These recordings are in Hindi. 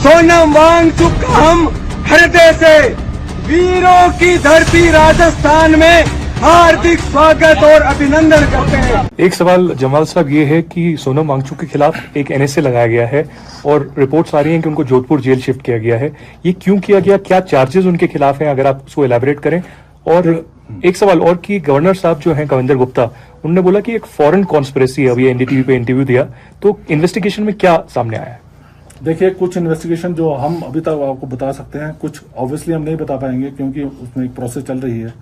सोनम वांगचुक हम हृदय से वीरों की धरती राजस्थान में हार्दिक स्वागत और अभिनंदन करते हैं। एक सवाल जमाल साहब ये है कि सोनम वांगचुक के खिलाफ एक एनएसए लगाया गया है और रिपोर्ट्स आ रही हैं कि उनको जोधपुर जेल शिफ्ट किया गया है। ये क्यों किया गया, क्या चार्जेस उनके खिलाफ हैं, अगर आप उसको एलैबोरेट करें। और एक सवाल और कि गवर्नर साहब जो हैं कविंदर गुप्ता, उन्होंने बोला कि एक फॉरेन कॉन्स्पिरेसी है। अभी एनडीटीवी पे इंटरव्यू दिया तो इन्वेस्टिगेशन में क्या सामने आया है? देखिए, कुछ इन्वेस्टिगेशन जो हम अभी तक आपको बता सकते हैं, कुछ ऑब्वियसली हम नहीं बता पाएंगे क्योंकि उसमें एक प्रोसेस चल रही है।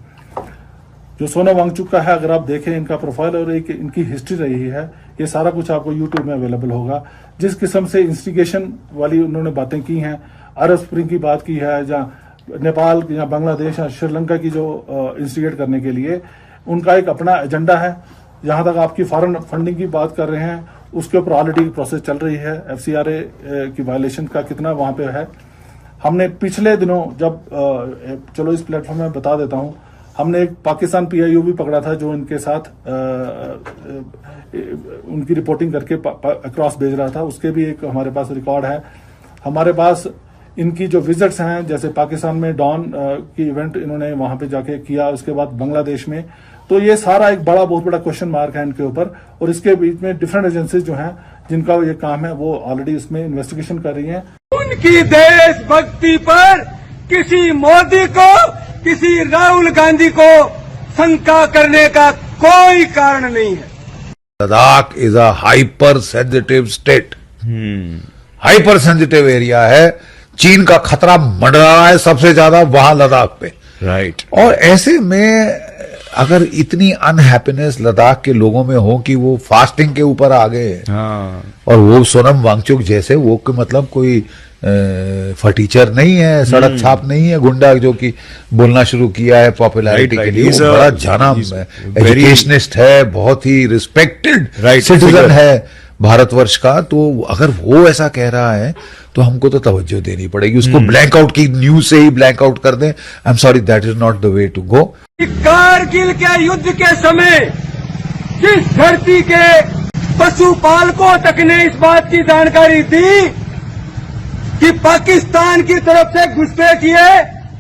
जो सोनम वांगचुक का है, अगर आप देखें इनका प्रोफाइल और एक इनकी हिस्ट्री रही है, ये सारा कुछ आपको यूट्यूब में अवेलेबल होगा। जिस किस्म से इंस्टिगेशन वाली उन्होंने बातें की हैं, अरब स्प्रिंग की बात की है, जहाँ नेपाल या बांग्लादेश या श्रीलंका की जो इंस्टिगेट करने के लिए उनका एक अपना एजेंडा है। जहां तक आपकी फॉरेन फंडिंग की बात कर रहे हैं, उसके ऊपर ऑलरेडी प्रोसेस चल रही है। FCRA की वायलेशन का कितना वहां पे है। हमने पिछले दिनों जब चलो इस प्लेटफॉर्म में बता देता हूं, हमने एक पाकिस्तान PIO भी पकड़ा था जो इनके साथ उनकी रिपोर्टिंग करके अक्रॉस भेज रहा था। उसके भी एक हमारे पास रिकॉर्ड है। हमारे पास इनकी जो विजिट्स हैं, जैसे पाकिस्तान में डॉन की इवेंट इन्होंने वहां पे जाके किया, उसके बाद बांग्लादेश में, तो ये सारा एक बहुत बड़ा क्वेश्चन मार्क है इनके ऊपर। और इसके बीच में डिफरेंट एजेंसीज जो हैं जिनका ये काम है वो ऑलरेडी इसमें इन्वेस्टिगेशन कर रही हैं। उनकी देशभक्ति पर किसी मोदी को, किसी राहुल गांधी को शंका करने का कोई कारण नहीं है। Ladakh is a hyper sensitive state, hyper sensitive area है। चीन का खतरा मंडरा रहा है सबसे ज्यादा वहां लद्दाख पे, राइट। और ऐसे में अगर इतनी अनहैप्पीनेस लद्दाख के लोगों में हो कि वो फास्टिंग के ऊपर आ गए, और वो सोनम वांगचुक जैसे वो मतलब कोई फटीचर नहीं है, सड़क छाप नहीं है, गुंडा जो कि बोलना शुरू किया है पॉपुलैरिटी के लिए, वो बड़ा जाना एजुकेशनिस्ट है, बहुत ही रिस्पेक्टेड सिटीजन है भारतवर्ष का। तो अगर वो ऐसा कह रहा है तो हमको तो तवज्जो देनी पड़ेगी। उसको ब्लैंक आउट की न्यूज से ही ब्लैंक आउट कर दें। I am sorry, that is not the way to go. Kargil के युद्ध के समय जिस धरती के पशुपालकों तक ने इस बात की जानकारी दी कि पाकिस्तान की तरफ से घुसपैठिए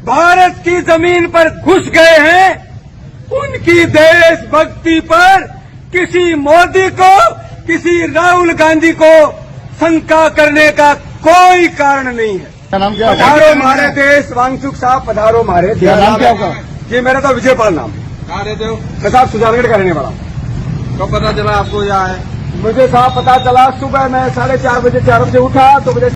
भारत की जमीन पर घुस गए हैं, उनकी देशभक्ति पर किसी मोदी को, किसी राहुल गांधी को शंका करने का कोई कारण नहीं है। पधारो हमारे देश, वांगचुक साहब पधारो हमारे देश। नाम क्या होगा? जी मेरा तो विजयपाल नाम। कहाँ रहते हो? मैं साहब सुजानगढ़ का रहने वाला। कब पता चला आपको यहाँ है? मुझे साहब पता चला सुबह मैं 4:30 बजे 4 बजे उठा तो मुझे